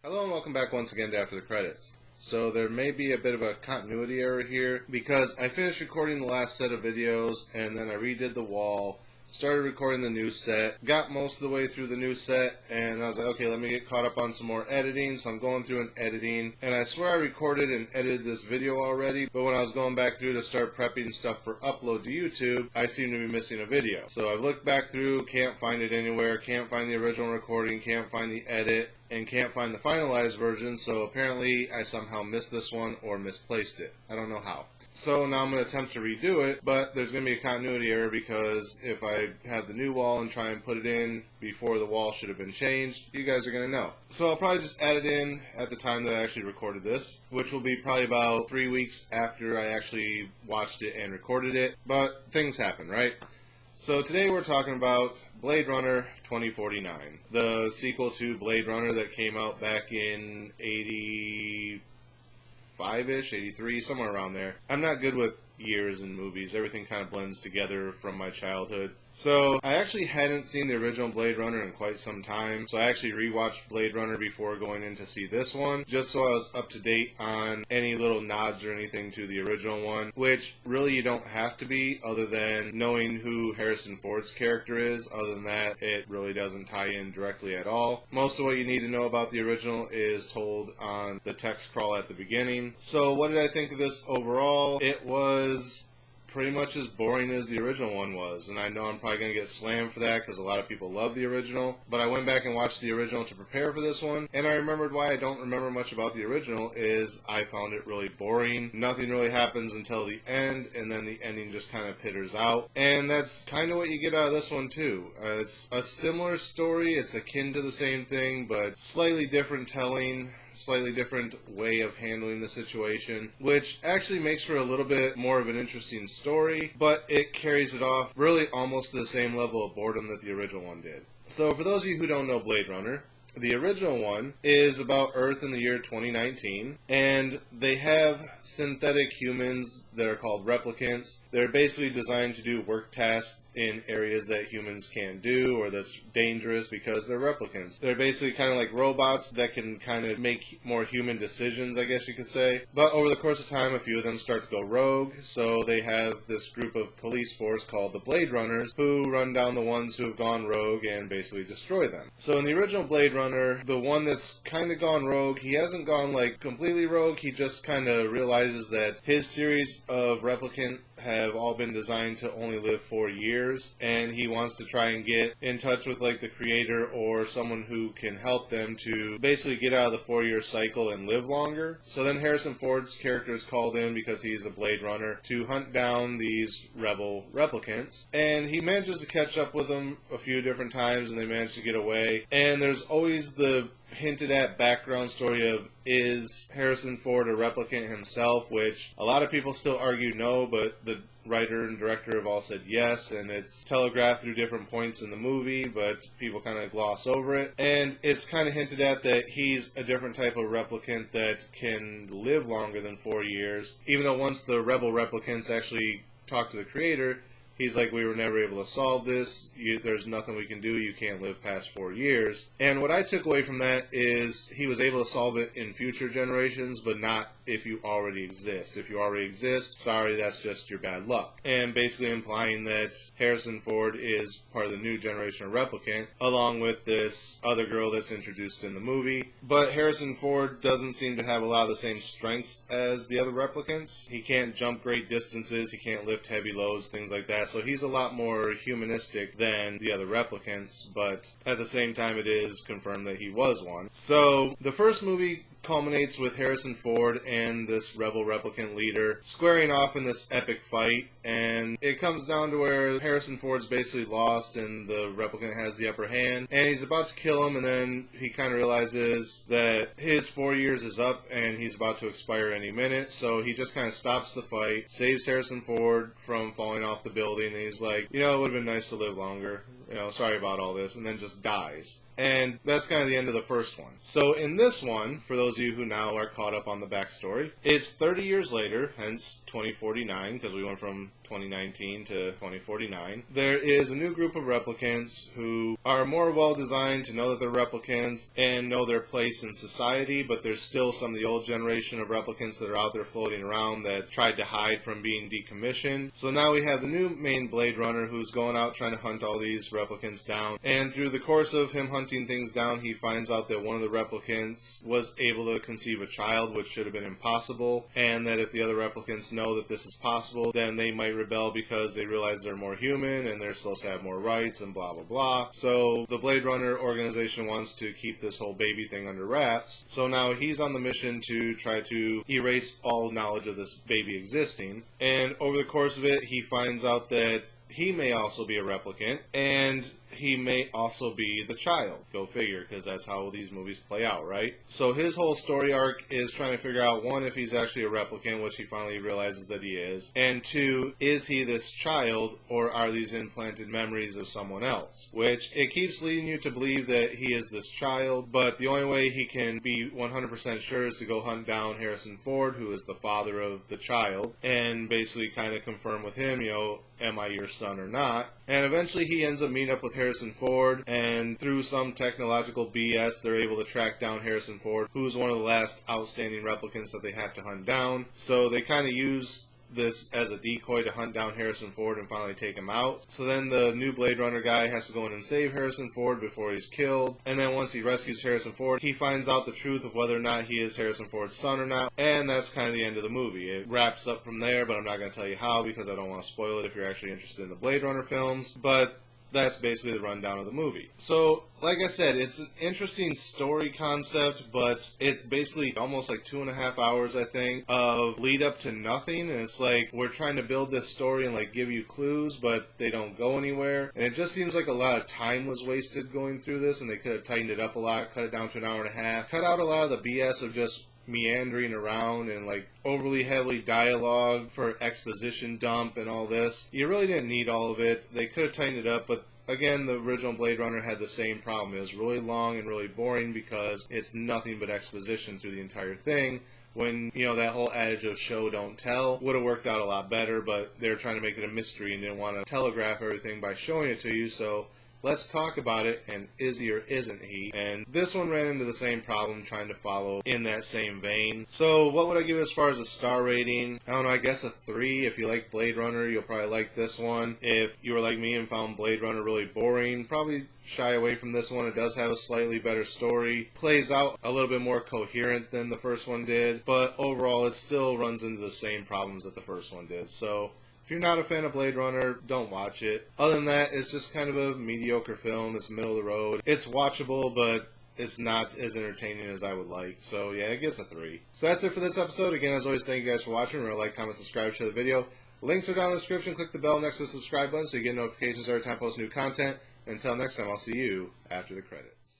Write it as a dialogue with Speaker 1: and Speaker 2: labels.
Speaker 1: Hello and welcome back once again to After the Credits. So there may be a bit of a continuity error here because I finished recording the last set of videos and then I redid the wall, started recording the new set, got most of the way through the new set, and I was like, okay, let me get caught up on some more editing. So I'm going through and editing, and I swear I recorded and edited this video already, but when I was going back through to start prepping stuff for upload to YouTube, I seem to be missing a video. So I've looked back through, can't find it anywhere, can't find the original recording, can't find the edit, and can't find the finalized version, so apparently I somehow missed this one or misplaced it. I don't know how. So now I'm going to attempt to redo it, but there's going to be a continuity error because if I have the new wall and try and put it in before the wall should have been changed, you guys are going to know. So I'll probably just add it in at the time that I actually recorded this, which will be probably about 3 weeks after I actually watched it and recorded it, but things happen, right? So today we're talking about Blade Runner 2049, the sequel to Blade Runner that came out back in 85-ish, 83, somewhere around there. I'm not good with years in movies. Everything kind of blends together from my childhood. So I actually hadn't seen the original Blade Runner in quite some time, so I actually rewatched Blade Runner before going in to see this one, just so I was up to date on any little nods or anything to the original one, which really you don't have to be other than knowing who Harrison Ford's character is. Other than that, it really doesn't tie in directly at all. Most of what you need to know about the original is told on the text crawl at the beginning. So what did I think of this overall? It was pretty much as boring as the original one was, and I know I'm probably going to get slammed for that because a lot of people love the original, but I went back and watched the original to prepare for this one, and I remembered why I don't remember much about the original is I found it really boring. Nothing really happens until the end, and then the ending just kind of pitters out, and that's kind of what you get out of this one too. It's a similar story, it's akin to the same thing, but slightly different telling, slightly different way of handling the situation, which actually makes for a little bit more of an interesting story, but it carries it off really almost to the same level of boredom that the original one did. So for those of you who don't know Blade Runner, the original one is about Earth in the year 2019, and they have synthetic humans that are called replicants. They're basically designed to do work tasks in areas that humans can't do or that's dangerous because they're replicants. They're basically kind of like robots that can kind of make more human decisions, I guess you could say. But over the course of time, a few of them start to go rogue, so they have this group of police force called the Blade Runners who run down the ones who have gone rogue and basically destroy them. So in the original Blade Runner, the one that's kind of gone rogue, he hasn't gone like completely rogue, he just kind of realizes that his series of replicant have all been designed to only live 4 years, and he wants to try and get in touch with like the creator or someone who can help them to basically get out of the 4-year cycle and live longer. So then Harrison Ford's character is called in because he's a Blade Runner to hunt down these rebel replicants, and he manages to catch up with them a few different times and they manage to get away. And there's always the hinted at background story of, is Harrison Ford a replicant himself, which a lot of people still argue no, but the writer and director have all said yes, and it's telegraphed through different points in the movie, but people kind of gloss over it. And it's kind of hinted at that he's a different type of replicant that can live longer than 4 years, even though once the rebel replicants actually talk to the creator, he's like, we were never able to solve this. There's nothing we can do. You can't live past 4 years. And what I took away from that is he was able to solve it in future generations, but not if you already exist. If you already exist, sorry, that's just your bad luck. And basically implying that Harrison Ford is part of the new generation of replicant, along with this other girl that's introduced in the movie. But Harrison Ford doesn't seem to have a lot of the same strengths as the other replicants. He can't jump great distances. He can't lift heavy loads, things like that. So he's a lot more humanistic than the other replicants, but at the same time it is confirmed that he was one. So the first movie culminates with Harrison Ford and this rebel replicant leader squaring off in this epic fight, and it comes down to where Harrison Ford's basically lost and the replicant has the upper hand, and he's about to kill him, and then he kind of realizes that his 4 years is up and he's about to expire any minute, so he just kind of stops the fight, saves Harrison Ford from falling off the building, and he's like, you know, it would have been nice to live longer, you know, sorry about all this, and then just dies. And that's kind of the end of the first one. So in this one, for those of you who now are caught up on the backstory, it's 30 years later, hence 2049, because we went from 2019 to 2049. There is a new group of replicants who are more well designed to know that they're replicants and know their place in society, but there's still some of the old generation of replicants that are out there floating around that tried to hide from being decommissioned. So now we have the new main Blade Runner who's going out trying to hunt all these replicants down, and through the course of him hunting things down, he finds out that one of the replicants was able to conceive a child, which should have been impossible, and that if the other replicants know that this is possible, then they might rebel because they realize they're more human and they're supposed to have more rights and blah blah blah. So the Blade Runner organization wants to keep this whole baby thing under wraps. So now he's on the mission to try to erase all knowledge of this baby existing, and over the course of it, he finds out that he may also be a replicant, and he may also be the child. Go figure, because that's how these movies play out, right? So his whole story arc is trying to figure out, one, if he's actually a replicant, which he finally realizes that he is, and two, is he this child, or are these implanted memories of someone else? Which, it keeps leading you to believe that he is this child, but the only way he can be 100% sure is to go hunt down Harrison Ford, who is the father of the child, and basically kind of confirm with him, am I your son or not? And eventually he ends up meeting up with Harrison Ford, and through some technological BS, they're able to track down Harrison Ford, who's one of the last outstanding replicants that they have to hunt down. So they kind of use this as a decoy to hunt down Harrison Ford and finally take him out. So then the new Blade Runner guy has to go in and save Harrison Ford before he's killed. And then once he rescues Harrison Ford, he finds out the truth of whether or not he is Harrison Ford's son or not. And that's kind of the end of the movie. It wraps up from there, but I'm not going to tell you how because I don't want to spoil it if you're actually interested in the Blade Runner films. But that's basically the rundown of the movie. So, like I said, it's an interesting story concept, but it's basically almost like 2.5 hours, I think, of lead up to nothing. And it's like, we're trying to build this story and like give you clues, but they don't go anywhere. And it just seems like a lot of time was wasted going through this, and they could have tightened it up a lot, cut it down to an hour and a half, cut out a lot of the BS of just meandering around and like overly heavily dialogue for exposition dump and all this. You really didn't need all of it. They could have tightened it up, but again, the original Blade Runner had the same problem. It was really long and really boring because it's nothing but exposition through the entire thing. When, that whole adage of show don't tell would have worked out a lot better, but they were trying to make it a mystery and didn't want to telegraph everything by showing it to you, so let's talk about it, and is he or isn't he? And this one ran into the same problem, trying to follow in that same vein. So what would I give it as far as a star rating? I don't know, I guess a 3. If you like Blade Runner, you'll probably like this one. If you were like me and found Blade Runner really boring, probably shy away from this one. It does have a slightly better story, plays out a little bit more coherent than the first one did, but overall it still runs into the same problems that the first one did. So if you're not a fan of Blade Runner, don't watch it. Other than that, it's just kind of a mediocre film. It's middle of the road. It's watchable, but it's not as entertaining as I would like. So yeah, it gets a 3. So that's it for this episode. Again, as always, thank you guys for watching. Remember to like, comment, subscribe, share the video. Links are down in the description. Click the bell next to the subscribe button so you get notifications every time I post new content. Until next time, I'll see you after the credits.